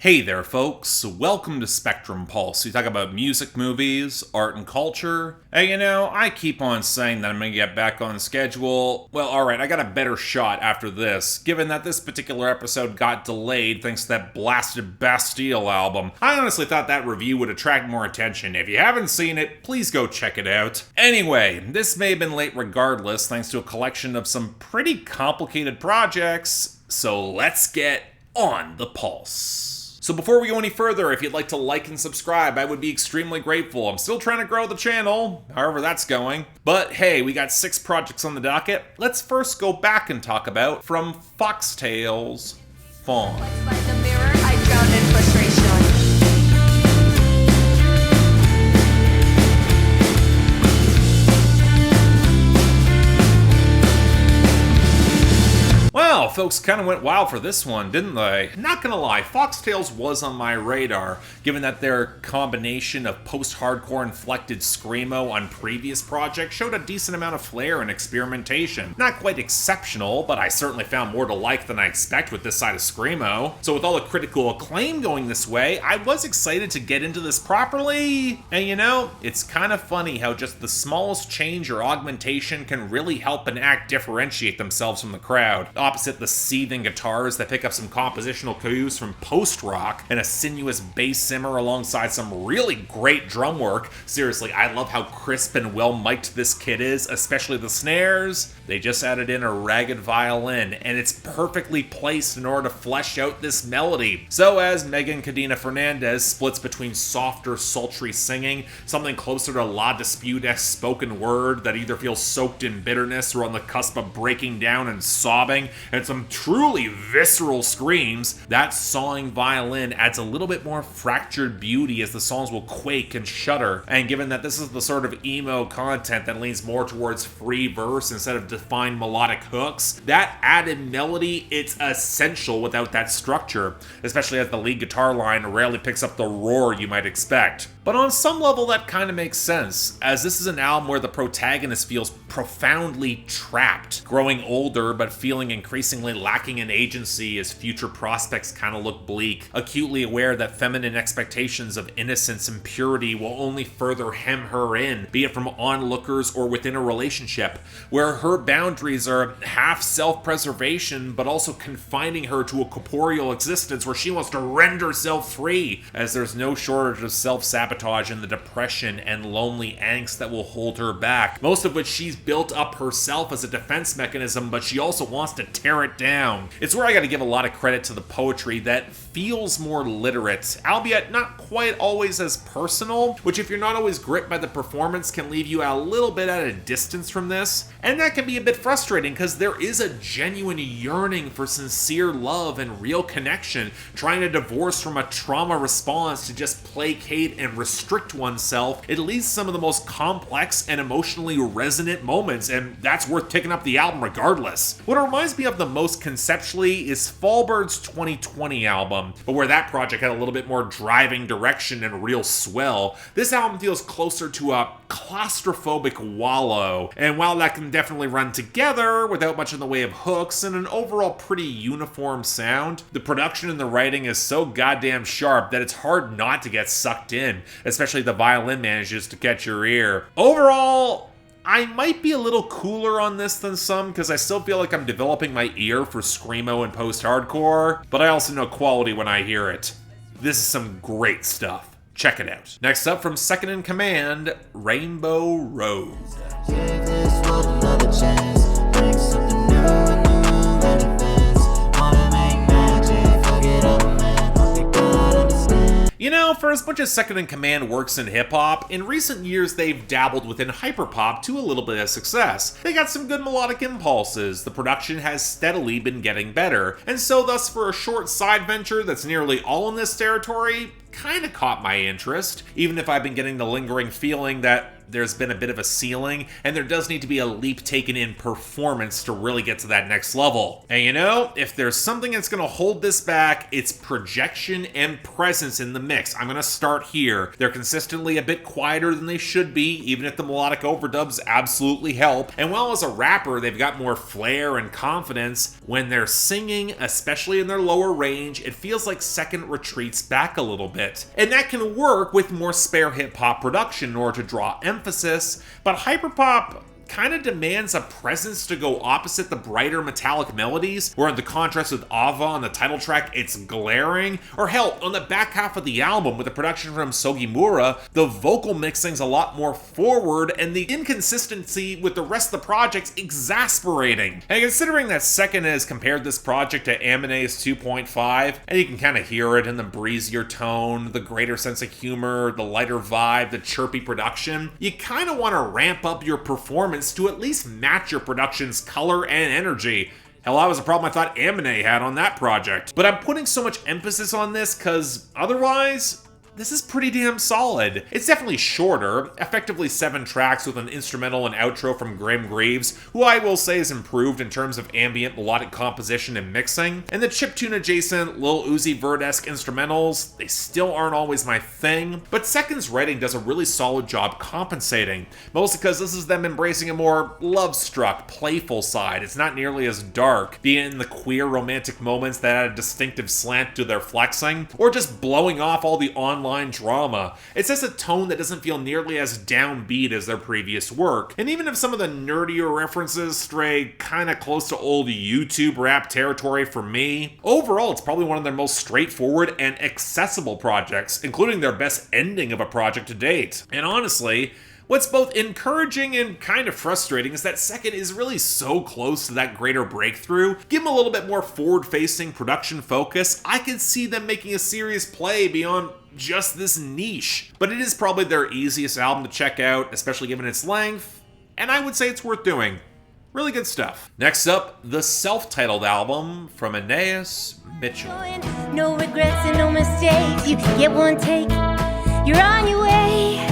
Hey there, folks. Welcome to Spectrum Pulse. We talk about music, movies, art, and culture. And I keep on saying that I'm going to get back on schedule. Well, alright, I got a better shot after this, given that this particular episode got delayed thanks to that blasted Bastille album. I honestly thought that review would attract more attention. If you haven't seen it, please go check it out. Anyway, this may have been late regardless, thanks to a collection of some pretty complicated projects. So let's get on the pulse. So before we go any further, if you'd like to like and subscribe, I would be extremely grateful. I'm still trying to grow the channel, however that's going. But hey, we got 6 projects on the docket. Let's first go back and talk about from Foxtails, Fawn. Like the mirror, I drown in frustration. Well, folks kind of went wild for this one, didn't they? Not gonna lie, Foxtails was on my radar, given that their combination of post-hardcore inflected screamo on previous projects showed a decent amount of flair and experimentation. Not quite exceptional, but I certainly found more to like than I expect with this side of screamo. So with all the critical acclaim going this way, I was excited to get into this properly. And it's kind of funny how just the smallest change or augmentation can really help an act differentiate themselves from the crowd. Opposite the seething guitars that pick up some compositional cues from post-rock and a sinuous bass simmer alongside some really great drum work. Seriously, I love how crisp and well-mic'd this kit is, especially the snares. They just added in a ragged violin, and it's perfectly placed in order to flesh out this melody. So as Megan Cadena Fernandez splits between softer, sultry singing, something closer to La Dispute-esque spoken word that either feels soaked in bitterness or on the cusp of breaking down and sobbing, and some truly visceral screams, that sawing violin adds a little bit more fractured beauty as the songs will quake and shudder. And given that this is the sort of emo content that leans more towards free verse instead of defined melodic hooks, that added melody, it's essential without that structure, especially as the lead guitar line rarely picks up the roar you might expect. But on some level that kind of makes sense, as this is an album where the protagonist feels profoundly trapped, growing older but feeling increasingly lacking in agency as future prospects kind of look bleak, acutely aware that feminine expectations of innocence and purity will only further hem her in, be it from onlookers or within a relationship, where her boundaries are half self-preservation but also confining her to a corporeal existence where she wants to rend herself free, as there's no shortage of self-sabotage and the depression and lonely angst that will hold her back, most of which she's built up herself as a defense mechanism, but she also wants to tear it down. It's where I gotta give a lot of credit to the poetry that feels more literate, albeit not quite always as personal, which if you're not always gripped by the performance can leave you a little bit at a distance from this, and that can be a bit frustrating because there is a genuine yearning for sincere love and real connection, trying to divorce from a trauma response to just placate and restrict oneself. It leads to some of the most complex and emotionally resonant moments, and that's worth picking up the album regardless. What it reminds me of the most conceptually is Fallbird's 2020 album, but where that project had a little bit more driving direction and real swell, this album feels closer to a claustrophobic wallow, and while that can definitely run together without much in the way of hooks and an overall pretty uniform sound, the production and the writing is so goddamn sharp that it's hard not to get sucked in, especially the violin manages to catch your ear. Overall, I might be a little cooler on this than some because I still feel like I'm developing my ear for screamo and post-hardcore, but I also know quality when I hear it. This is some great stuff. Check it out. Next up from Second in Command, Rainbow Road. Give this world another chance. Bring something new in the room and advance. Wanna make magic, forget all man. Only God understands. For as much as Second in Command works in hip-hop, in recent years they've dabbled within hyperpop to a little bit of success. They got some good melodic impulses, the production has steadily been getting better, and so thus for a short side venture that's nearly all in this territory, kinda caught my interest, even if I've been getting the lingering feeling that there's been a bit of a ceiling, and there does need to be a leap taken in performance to really get to that next level. And you know, if there's something that's going to hold this back, it's projection and presence in the mix. I'm going to start here. They're consistently a bit quieter than they should be, even if the melodic overdubs absolutely help. And while as a rapper, they've got more flair and confidence, when they're singing, especially in their lower range, it feels like Second retreats back a little bit. And that can work with more spare hip-hop production in order to draw emphasis, but hyperpop kind of demands a presence to go opposite the brighter metallic melodies, where in the contrast with Ava on the title track, it's glaring. Or hell, on the back half of the album with the production from Sogimura, the vocal mixing's a lot more forward, and the inconsistency with the rest of the project's exasperating. And considering that Second has compared this project to Anais 2.5, and you can kind of hear it in the breezier tone, the greater sense of humor, the lighter vibe, the chirpy production, you kind of want to ramp up your performance to at least match your production's color and energy. Hell, that was a problem I thought Anais had on that project. But I'm putting so much emphasis on this because otherwise, this is pretty damn solid. It's definitely shorter, effectively 7 tracks with an instrumental and outro from Grim Greaves, who I will say is improved in terms of ambient melodic composition and mixing. And the chiptune adjacent Lil Uzi Vert-esque instrumentals, they still aren't always my thing, but Second's writing does a really solid job compensating, mostly because this is them embracing a more love-struck, playful side. It's not nearly as dark, be it in the queer romantic moments that add a distinctive slant to their flexing, or just blowing off all the online drama. It's just a tone that doesn't feel nearly as downbeat as their previous work. And even if some of the nerdier references stray kinda close to old YouTube rap territory for me, overall it's probably one of their most straightforward and accessible projects, including their best ending of a project to date. And honestly, what's both encouraging and kind of frustrating is that Second is really so close to that greater breakthrough. Give them a little bit more forward-facing production focus, I could see them making a serious play beyond just this niche. But it is probably their easiest album to check out, especially given its length, and I would say it's worth doing. Really good stuff. Next up, the self-titled album from Anais Mitchell. No regrets and no mistakes. You can get one take. You're on your way.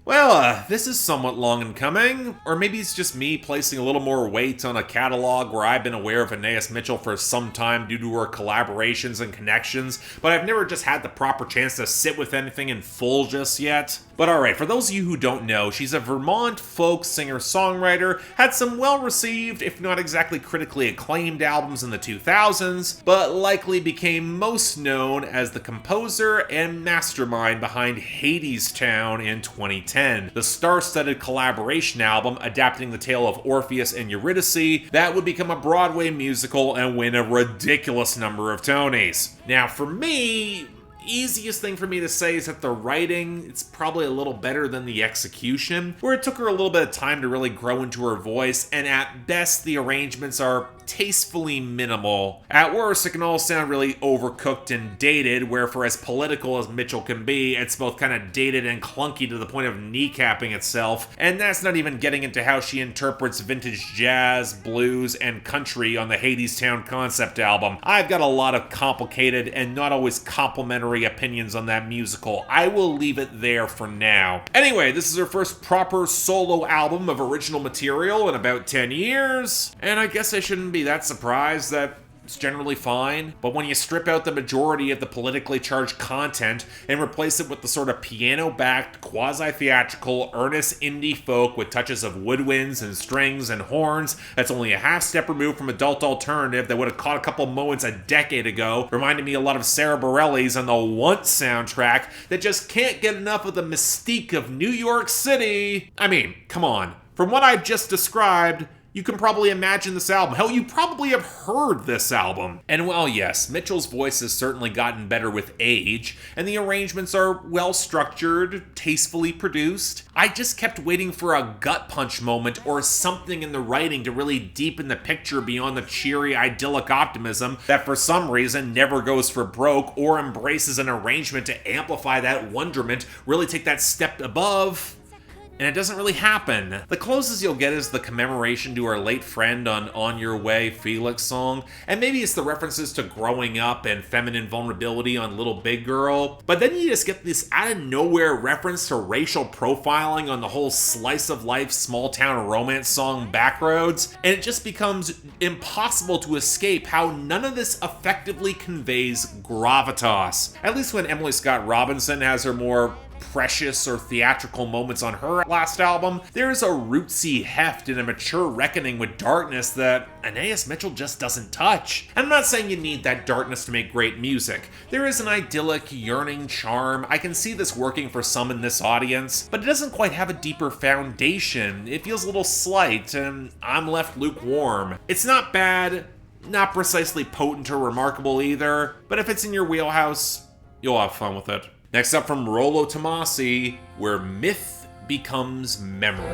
Well, this is somewhat long in coming, or maybe it's just me placing a little more weight on a catalog where I've been aware of Anais Mitchell for some time due to her collaborations and connections, but I've never just had the proper chance to sit with anything in full just yet. But alright, for those of you who don't know, she's a Vermont folk singer-songwriter, had some well-received, if not exactly critically acclaimed albums in the 2000s, but likely became most known as the composer and mastermind behind Hadestown in 2010, the star-studded collaboration album adapting the tale of Orpheus and Eurydice that would become a Broadway musical and win a ridiculous number of Tonys. Now for me, easiest thing for me to say is that the writing, it's probably a little better than the execution, where it took her a little bit of time to really grow into her voice, and at best the arrangements are tastefully minimal. At worst, it can all sound really overcooked and dated, where for as political as Mitchell can be, it's both kind of dated and clunky to the point of kneecapping itself, and that's not even getting into how she interprets vintage jazz, blues, and country on the Hadestown concept album. I've got a lot of complicated and not always complimentary opinions on that musical. I will leave it there for now. Anyway, this is her first proper solo album of original material in about 10 years, and I guess I shouldn't be that surprised that it's generally fine, but when you strip out the majority of the politically charged content and replace it with the sort of piano-backed, quasi-theatrical, earnest indie folk with touches of woodwinds and strings and horns that's only a half step removed from adult alternative that would have caught a couple moments a decade ago, reminded me a lot of Sarah Bareilles on the Once soundtrack that just can't get enough of the mystique of New York City. I mean, come on. From what I've just described, you can probably imagine this album. Hell, you probably have heard this album. And while yes, Mitchell's voice has certainly gotten better with age, and the arrangements are well structured, tastefully produced, I just kept waiting for a gut punch moment or something in the writing to really deepen the picture beyond the cheery, idyllic optimism that for some reason never goes for broke or embraces an arrangement to amplify that wonderment, really take that step above. and it doesn't really happen. The closest you'll get is the commemoration to her late friend on Your Way, Felix song, and maybe it's the references to growing up and feminine vulnerability on Little Big Girl, but then you just get this out of nowhere reference to racial profiling on the whole slice of life small town romance song Backroads, and it just becomes impossible to escape how none of this effectively conveys gravitas. At least when Emily Scott Robinson has her more precious or theatrical moments on her last album, there is a rootsy heft and a mature reckoning with darkness that Anais Mitchell just doesn't touch. I'm not saying you need that darkness to make great music. There is an idyllic, yearning charm. I can see this working for some in this audience, but it doesn't quite have a deeper foundation. It feels a little slight, and I'm left lukewarm. It's not bad, not precisely potent or remarkable either, but if it's in your wheelhouse, you'll have fun with it. Next up from Rolo Tomassi, Where Myth Becomes Memory.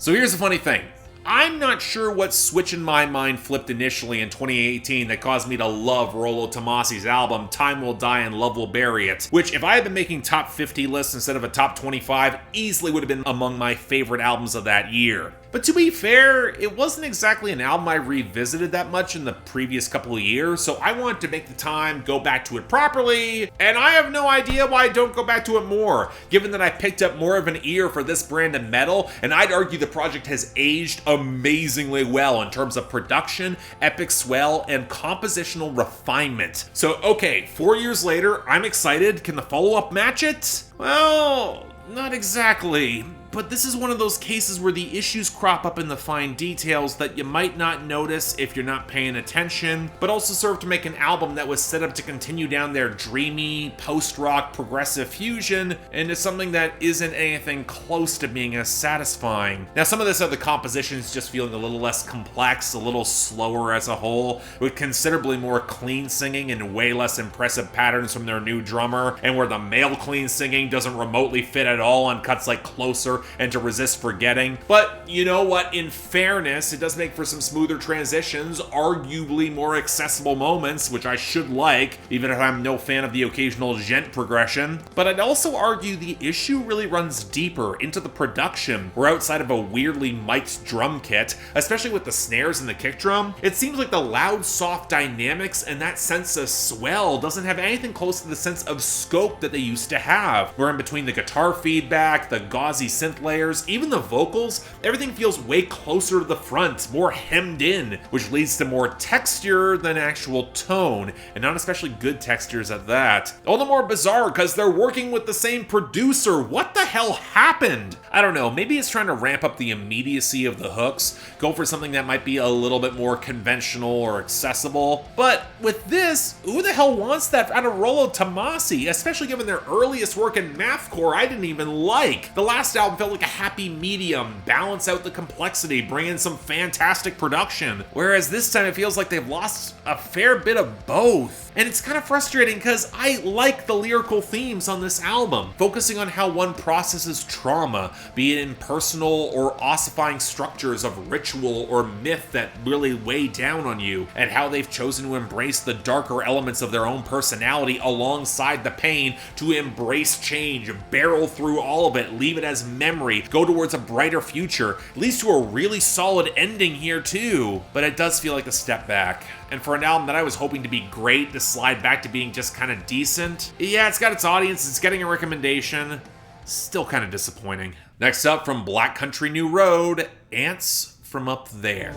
So here's the funny thing. I'm not sure what switch in my mind flipped initially in 2018 that caused me to love Rolo Tomassi's album Time Will Die and Love Will Bury It, which if I had been making top 50 lists instead of a top 25, easily would have been among my favorite albums of that year. But to be fair, it wasn't exactly an album I revisited that much in the previous couple of years, so I wanted to make the time go back to it properly, and I have no idea why I don't go back to it more, given that I picked up more of an ear for this brand of metal, and I'd argue the project has aged amazingly well in terms of production, epic swell, and compositional refinement. So okay, 4 years later, I'm excited. Can the follow-up match it? Well, not exactly. But this is one of those cases where the issues crop up in the fine details that you might not notice if you're not paying attention, but also serve to make an album that was set up to continue down their dreamy, post-rock, progressive fusion into something that isn't anything close to being as satisfying. Now, some of this other compositions just feeling a little less complex, a little slower as a whole, with considerably more clean singing and way less impressive patterns from their new drummer, and where the male clean singing doesn't remotely fit at all on cuts like Closer and To Resist Forgetting. But you know what? In fairness, it does make for some smoother transitions, arguably more accessible moments, which I should like, even if I'm no fan of the occasional gent progression. But I'd also argue the issue really runs deeper into the production, where outside of a weirdly mic'd drum kit, especially with the snares and the kick drum, it seems like the loud, soft dynamics and that sense of swell doesn't have anything close to the sense of scope that they used to have, where in between the guitar feedback, the gauzy synth layers, even the vocals, everything feels way closer to the front, more hemmed in, which leads to more texture than actual tone, and not especially good textures at that. All the more bizarre because they're working with the same producer. What the hell happened? I don't know, maybe it's trying to ramp up the immediacy of the hooks, go for something that might be a little bit more conventional or accessible, but with this, who the hell wants that out of Rolo Tomassi, especially given their earliest work in mathcore I didn't even like. The last album felt like a happy medium, balance out the complexity, bring in some fantastic production, whereas this time it feels like they've lost a fair bit of both. And it's kind of frustrating because I like the lyrical themes on this album, focusing on how one processes trauma, be it in personal or ossifying structures of ritual or myth that really weigh down on you, and how they've chosen to embrace the darker elements of their own personality alongside the pain to embrace change, barrel through all of it, leave it as memory, go towards a brighter future. It leads to a really solid ending here too, but it does feel like a step back. And for an album that I was hoping to be great to slide back to being just kind of decent, yeah, it's got its audience, it's getting a recommendation, still kind of disappointing. Next up from Black Country New Road, Ants from Up There.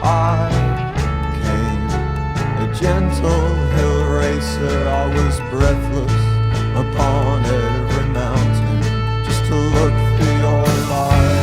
I came, a gentle hill racer, I was breathless upon every mountain, just to look for your light.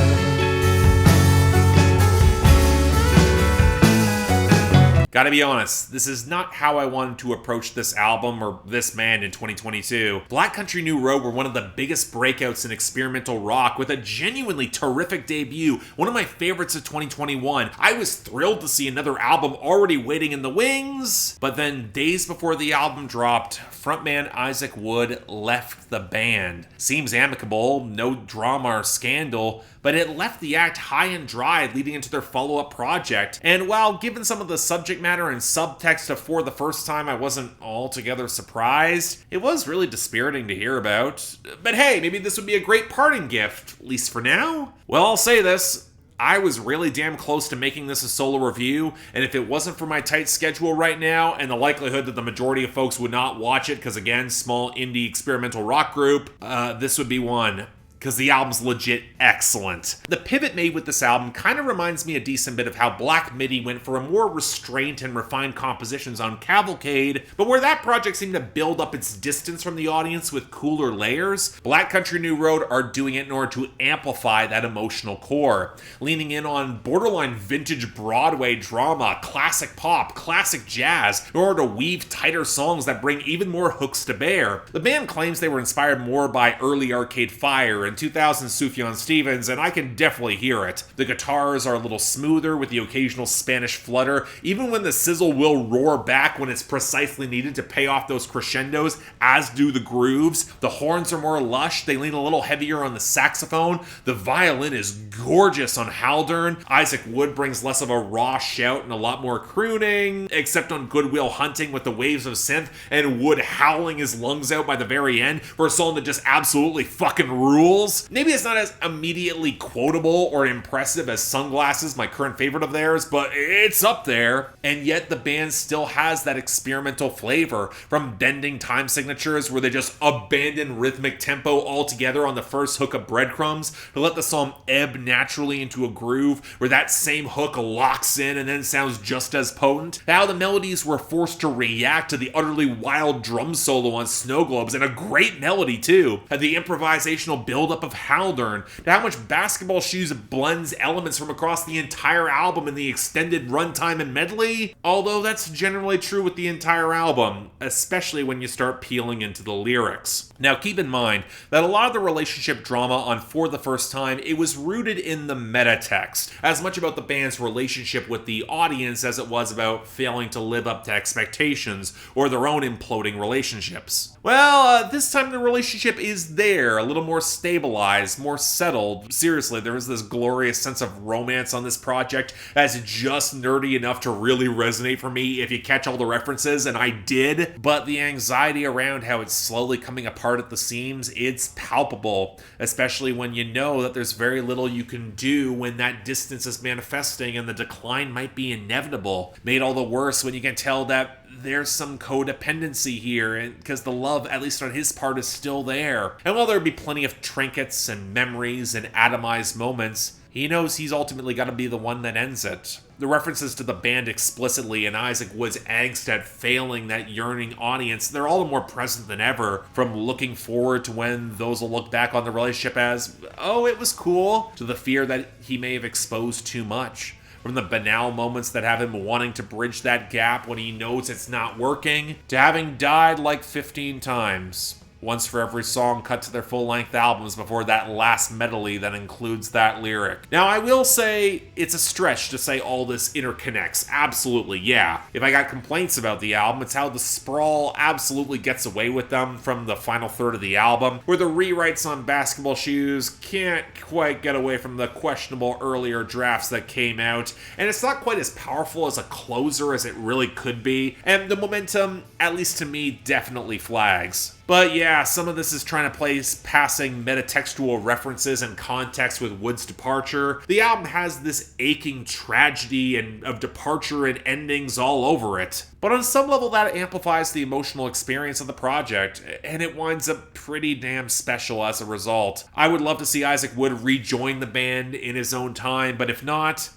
Gotta be honest, this is not how I wanted to approach this album or this band in 2022. Black Country New Road were one of the biggest breakouts in experimental rock with a genuinely terrific debut, one of my favorites of 2021. I was thrilled to see another album already waiting in the wings, but then days before the album dropped, frontman Isaac Wood left the band. Seems amicable, no drama or scandal, but it left the act high and dry leading into their follow-up project. And while given some of the subject matter and subtext of For the First Time I wasn't altogether surprised, it was really dispiriting to hear about. But hey, maybe this would be a great parting gift, at least for now. Well, I'll say this. I was really damn close to making this a solo review, and if it wasn't for my tight schedule right now, and the likelihood that the majority of folks would not watch it, because again, small indie experimental rock group, this would be one. Because the album's legit excellent. The pivot made with this album kind of reminds me a decent bit of how Black Midi went for a more restrained and refined compositions on Cavalcade, but where that project seemed to build up its distance from the audience with cooler layers, Black Country New Road are doing it in order to amplify that emotional core, leaning in on borderline vintage Broadway drama, classic pop, classic jazz, in order to weave tighter songs that bring even more hooks to bear. The band claims they were inspired more by early Arcade Fire and 2000 Sufjan Stevens, and I can definitely hear it. The guitars are a little smoother with the occasional Spanish flutter, even when the sizzle will roar back when it's precisely needed to pay off those crescendos, as do the grooves. The horns are more lush, they lean a little heavier on the saxophone, the violin is gorgeous on Haldern, Isaac Wood brings less of a raw shout and a lot more crooning, except on Good Will Hunting with the waves of synth, and Wood howling his lungs out by the very end for a song that just absolutely fucking rules. Maybe it's not as immediately quotable or impressive as Sunglasses, my current favorite of theirs, but it's up there. And yet the band still has that experimental flavor, from bending time signatures where they just abandon rhythmic tempo altogether on the first hook of Breadcrumbs to let the song ebb naturally into a groove where that same hook locks in and then sounds just as potent. How the melodies were forced to react to the utterly wild drum solo on Snow Globes, and a great melody too. And the improvisational build-up of Haldern, to how much Basketball Shoes blends elements from across the entire album in the extended runtime and medley, although that's generally true with the entire album, especially when you start peeling into the lyrics. Now keep in mind that a lot of the relationship drama on For the First Time, it was rooted in the meta text, as much about the band's relationship with the audience as it was about failing to live up to expectations or their own imploding relationships. Well, this time the relationship is there, a little more stabilized, more settled. Seriously, there is this glorious sense of romance on this project that's just nerdy enough to really resonate for me if you catch all the references, and I did, but the anxiety around how it's slowly coming apart at the seams, it's palpable, especially when you know that there's very little you can do when that distance is manifesting and the decline might be inevitable. Made all the worse when you can tell that there's some codependency here, and because the love, at least on his part, is still there. And while there'd be plenty of trinkets and memories and atomized moments, he knows he's ultimately got to be the one that ends it. The references to the band explicitly and Isaac Wood's angst at failing that yearning audience, they're all the more present than ever, from looking forward to when those will look back on the relationship as, oh, it was cool, to the fear that he may have exposed too much. From the banal moments that have him wanting to bridge that gap when he knows it's not working, to having died like 15 times. Once for every song cut to their full-length albums before that last medley that includes that lyric. Now, I will say it's a stretch to say all this interconnects. Absolutely, yeah. If I got complaints about the album, it's how the sprawl absolutely gets away with them from the final third of the album, where the rewrites on Basketball Shoes can't quite get away from the questionable earlier drafts that came out, and it's not quite as powerful as a closer as it really could be, and the momentum, at least to me, definitely flags. But yeah, some of this is trying to place passing metatextual references and context with Wood's departure. The album has this aching tragedy and of departure and endings all over it. But on some level that amplifies the emotional experience of the project, and it winds up pretty damn special as a result. I would love to see Isaac Wood rejoin the band in his own time, but if not,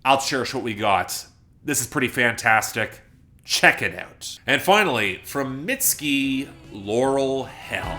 I'll cherish what we got. This is pretty fantastic. Check it out. And finally, from Mitski, Laurel Hell.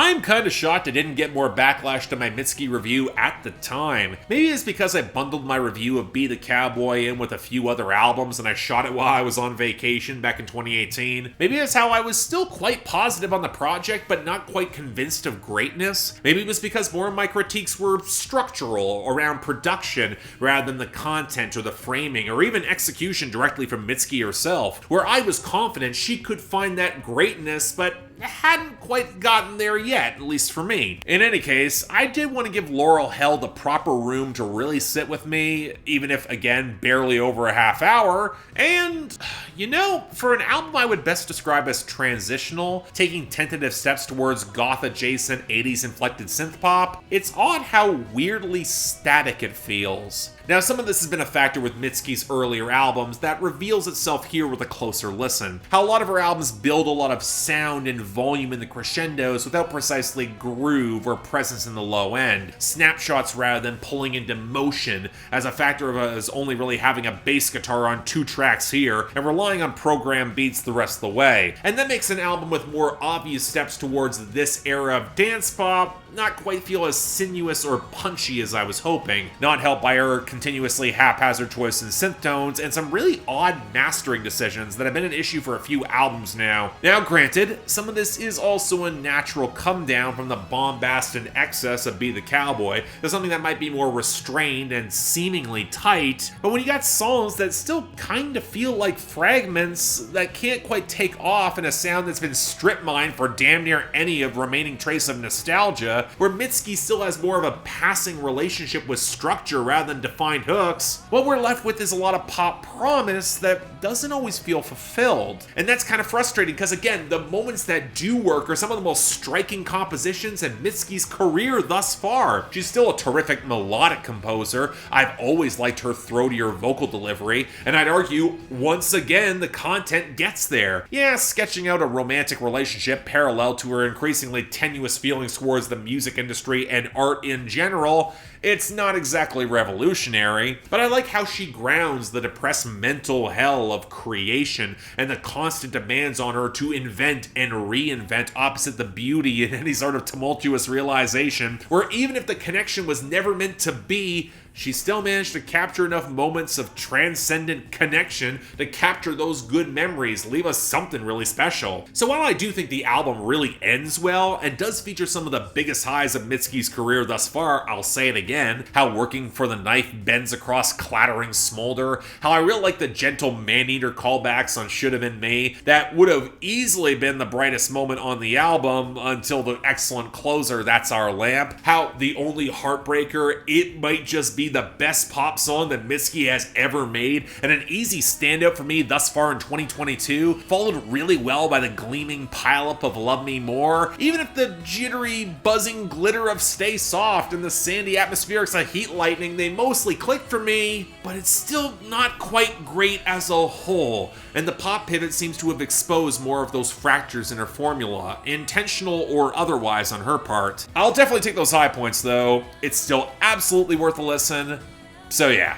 I'm kinda shocked I didn't get more backlash to my Mitski review at the time. Maybe it's because I bundled my review of Be the Cowboy in with a few other albums and I shot it while I was on vacation back in 2018. Maybe it's how I was still quite positive on the project but not quite convinced of greatness. Maybe it was because more of my critiques were structural, around production, rather than the content or the framing or even execution directly from Mitski herself, where I was confident she could find that greatness but hadn't quite gotten there yet, at least for me. In any case, I did want to give Laurel Hell the proper room to really sit with me, even if, again, barely over a half hour, and, you know, for an album I would best describe as transitional, taking tentative steps towards goth-adjacent 80s inflected synthpop, it's odd how weirdly static it feels. Now, some of this has been a factor with Mitski's earlier albums that reveals itself here with a closer listen. How a lot of her albums build a lot of sound and volume in the crescendos without precisely groove or presence in the low end. Snapshots rather than pulling into motion, as a factor of us only really having a bass guitar on 2 tracks here and relying on programmed beats the rest of the way. And that makes an album with more obvious steps towards this era of dance pop not quite feel as sinuous or punchy as I was hoping, not helped by her continuously haphazard choice in synth tones and some really odd mastering decisions that have been an issue for a few albums now. Now granted, some of this is also a natural come down from the bombast and excess of Be the Cowboy to something that might be more restrained and seemingly tight, but when you got songs that still kind of feel like fragments that can't quite take off in a sound that's been strip mined for damn near any of remaining trace of nostalgia, where Mitski still has more of a passing relationship with structure rather than defined hooks, what we're left with is a lot of pop promise that doesn't always feel fulfilled. And that's kind of frustrating because, again, the moments that do work are some of the most striking compositions in Mitski's career thus far. She's still a terrific melodic composer. I've always liked her throatier vocal delivery, and I'd argue, once again, the content gets there. Yeah, sketching out a romantic relationship parallel to her increasingly tenuous feelings towards the music industry and art in general, it's not exactly revolutionary, but I like how she grounds the depressed mental hell of creation and the constant demands on her to invent and reinvent opposite the beauty in any sort of tumultuous realization, where even if the connection was never meant to be, she still managed to capture enough moments of transcendent connection to capture those good memories, leave us something really special. So while I do think the album really ends well and does feature some of the biggest highs of Mitski's career thus far, I'll say it again, how Working for the Knife bends across clattering smolder, how I really like the gentle man-eater callbacks on Should Have Been Me, that would have easily been the brightest moment on the album until the excellent closer, That's Our Lamp, how the only heartbreaker, it might just be the best pop song that Mitski has ever made, and an easy standout for me thus far in 2022, followed really well by the gleaming pileup of Love Me More, even if the jittery, buzzing glitter of Stay Soft and the sandy atmospherics of Heat Lightning, they mostly clicked for me, but it's still not quite great as a whole, and the pop pivot seems to have exposed more of those fractures in her formula, intentional or otherwise on her part. I'll definitely take those high points though. It's still absolutely worth a listen. So yeah,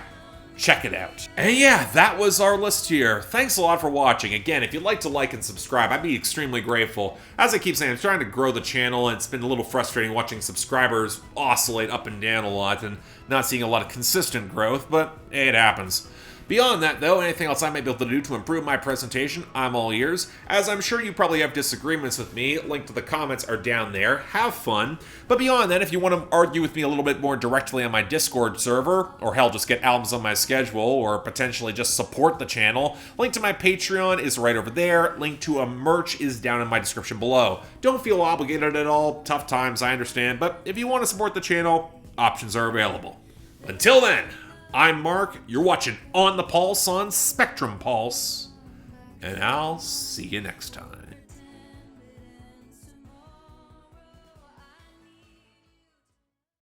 check it out. And yeah, that was our list here. Thanks a lot for watching. Again, if you'd like to like and subscribe, I'd be extremely grateful. As I keep saying, I'm trying to grow the channel, and it's been a little frustrating watching subscribers oscillate up and down a lot and not seeing a lot of consistent growth, but hey, it happens. Beyond that, though, anything else I might be able to do to improve my presentation, I'm all ears. As I'm sure you probably have disagreements with me, link to the comments are down there. Have fun. But beyond that, if you want to argue with me a little bit more directly on my Discord server, or hell, just get albums on my schedule, or potentially just support the channel, link to my Patreon is right over there. Link to a merch is down in my description below. Don't feel obligated at all. Tough times, I understand. But if you want to support the channel, options are available. Until then, I'm Mark, you're watching On the Pulse on Spectrum Pulse, and I'll see you next time.